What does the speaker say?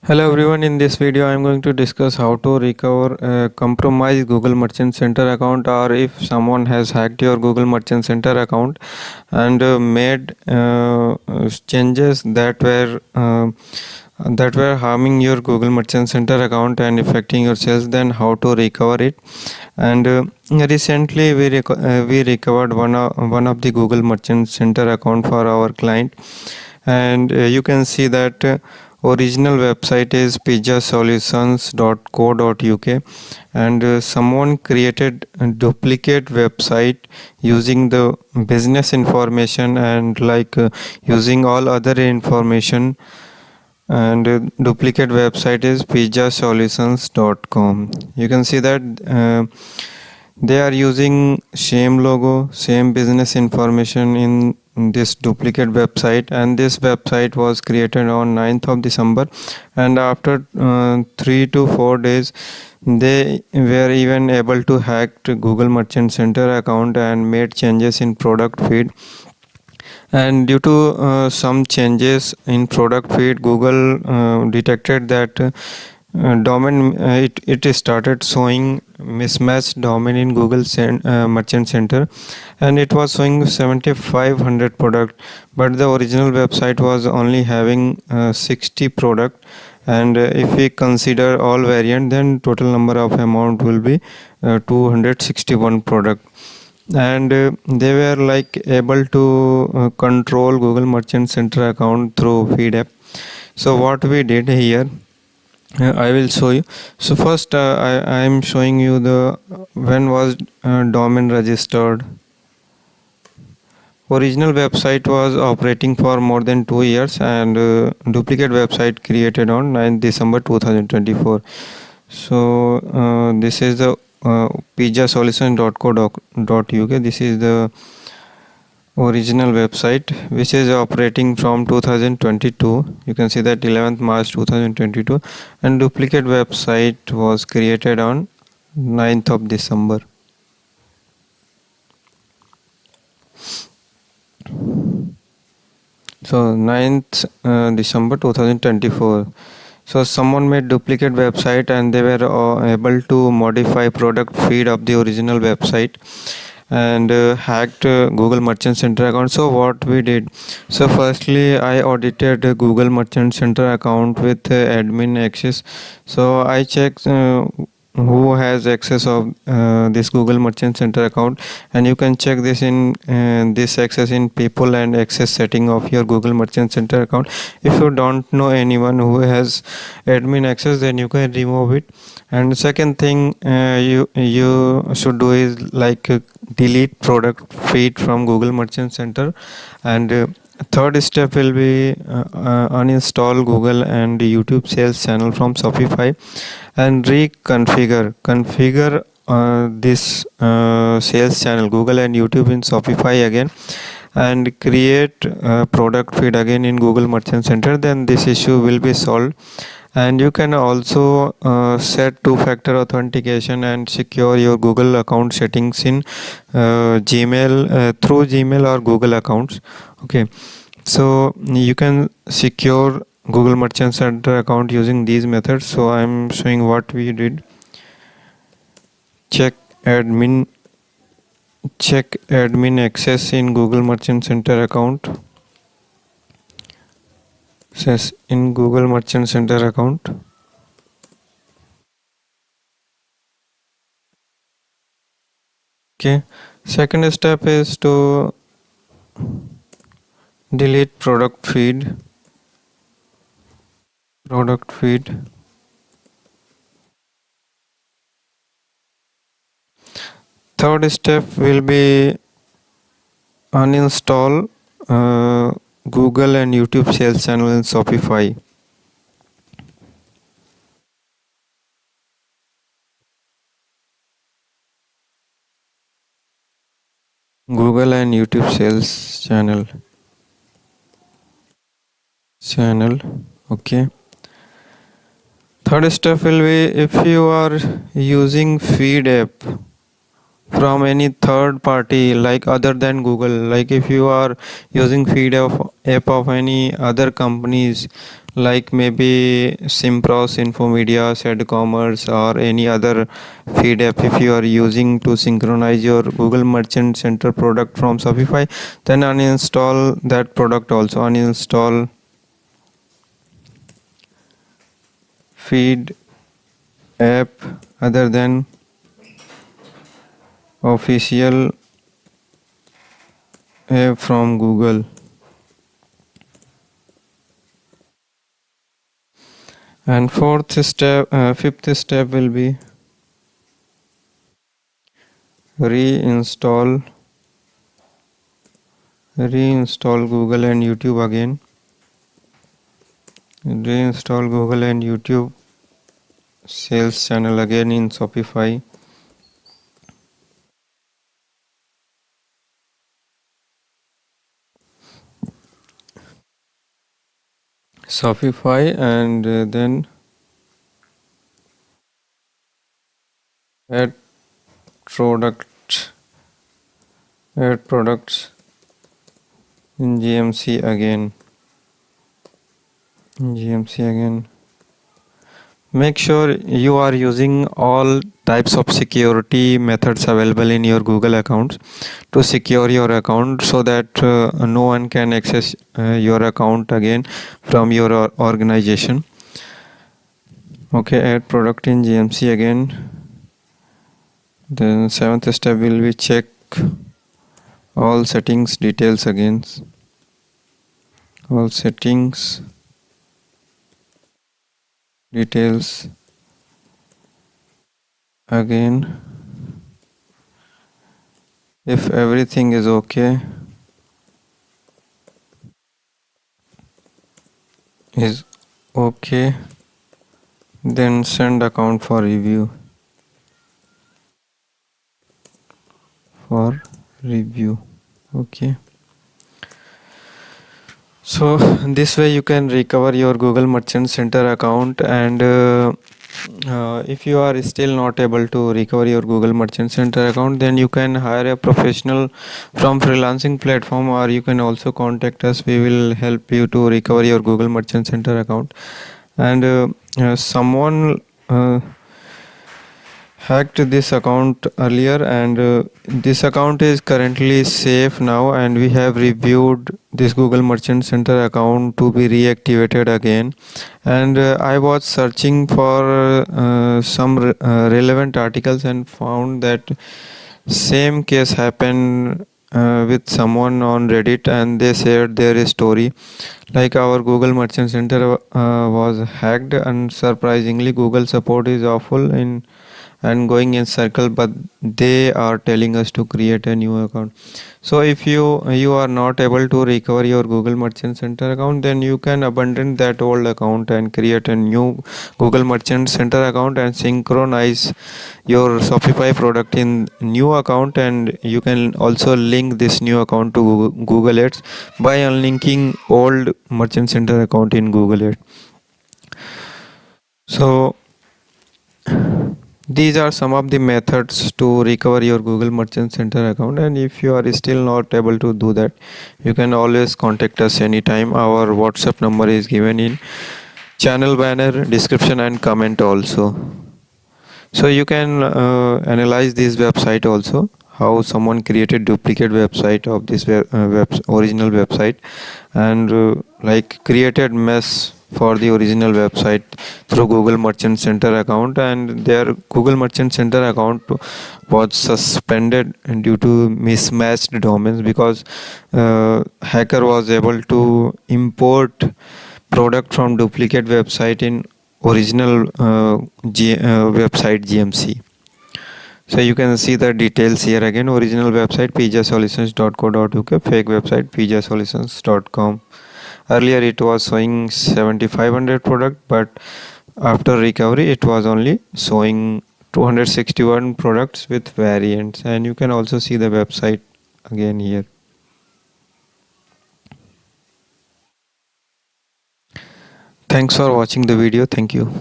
Hello everyone, in this video I am going to discuss how to recover a compromised Google Merchant Center account, or if someone has hacked your Google Merchant Center account and made changes that were harming your Google Merchant Center account and affecting your sales, then how to recover it. And recently we recovered one of the Google Merchant Center account for our client, and you can see that original website is pizzasolutions.co.uk, and someone created a duplicate website using the business information and using all other information, and duplicate website is pizzasolutions.com. You can see that they are using same logo, same business information in this duplicate website, and this website was created on 9th of December, and after 3 to 4 days they were even able to hack Google Merchant Center account and made changes in product feed. And due to some changes in product feed, Google detected that domain it started showing mismatched domain in Google Merchant Center, and it was showing 7500 product, but the original website was only having 60 product. And if we consider all variant, then total number of amount will be 261 product. And they were able to control Google Merchant Center account through feed app. So what we did here, I will show you. So first I am showing you the when was domain registered. Original website was operating for more than 2 years, and duplicate website created on 9th December 2024. So this is the pizzasolution.co.uk. This is the original website which is operating from 2022. You can see that 11th March 2022, and duplicate website was created on 9th of December. So 9th December 2024. So someone made duplicate website and they were able to modify product feed of the original website and hacked Google Merchant Center account. So what we did, so firstly I audited Google Merchant Center account with admin access. So I checked who has access of this Google Merchant Center account, and you can check this in this access in people and access setting of your Google Merchant Center account. If you don't know anyone who has admin access, then you can remove it. And second thing you should do is delete product feed from Google Merchant Center. And third step will be uninstall Google and YouTube sales channel from Shopify and reconfigure this sales channel Google and YouTube in Shopify again, and create product feed again in Google Merchant Center. Then this issue will be solved. And you can also set two-factor authentication and secure your Google account settings in Gmail through Gmail or Google accounts. Okay, so you can secure Google Merchant Center account using these methods. So I am showing what we did. Check admin access in Google Merchant Center account. Says in Google Merchant Center account. Okay, second step is to delete product feed. Third step will be uninstall Google and YouTube sales channel in Shopify. Google and YouTube sales channel. Okay. Third step will be, if you are using feed app from any third party other than Google, if you are using feed app of any other companies like maybe Simpros, Infomedia, Said Commerce, or any other feed app. If you are using to synchronize your Google Merchant Center product from Shopify, then uninstall that product also. Uninstall feed app other than official app from Google. And fifth step will be reinstall Google and YouTube again. Reinstall Google and YouTube sales channel again in Shopify. And then add product add products in GMC again. Make sure you are using all types of security methods available in your Google accounts to secure your account, so that no one can access your account again from your organization. Okay, add product in GMC again. Then seventh step will be check all settings details again. All settings details again. If everything is okay, then send account for review. Okay. So this way you can recover your Google Merchant Center account. And if you are still not able to recover your Google Merchant Center account, then you can hire a professional from freelancing platform, or you can also contact us. We will help you to recover your Google Merchant Center account. And someone hacked this account earlier, and this account is currently safe now, and we have reviewed this Google Merchant Center account to be reactivated again. And I was searching for some relevant articles and found that same case happened with someone on Reddit, and they shared their story. Like, our Google Merchant Center was hacked, and surprisingly Google support is awful and going in circle, but they are telling us to create a new account. So if you are not able to recover your Google Merchant Center account, then you can abandon that old account and create a new Google Merchant Center account and synchronize your Shopify product in new account. And you can also link this new account to Google Ads by unlinking old Merchant Center account in Google Ads. So these are some of the methods to recover your Google Merchant Center account. And if you are still not able to do that, you can always contact us anytime. Our WhatsApp number is given in channel banner, description, and comment also. So you can analyze this website also, how someone created duplicate website of this original website, and like created mess for the original website through Google Merchant Center account. And their Google Merchant Center account was suspended due to mismatched domains, because hacker was able to import product from duplicate website in original website GMC. So you can see the details here again. Original website pjsolutions.co.uk, fake website pjsolutions.com. Earlier it was showing 7500 product, but after recovery it was only showing 261 products with variants. And you can also see the website again here. Thanks for watching the video. Thank you.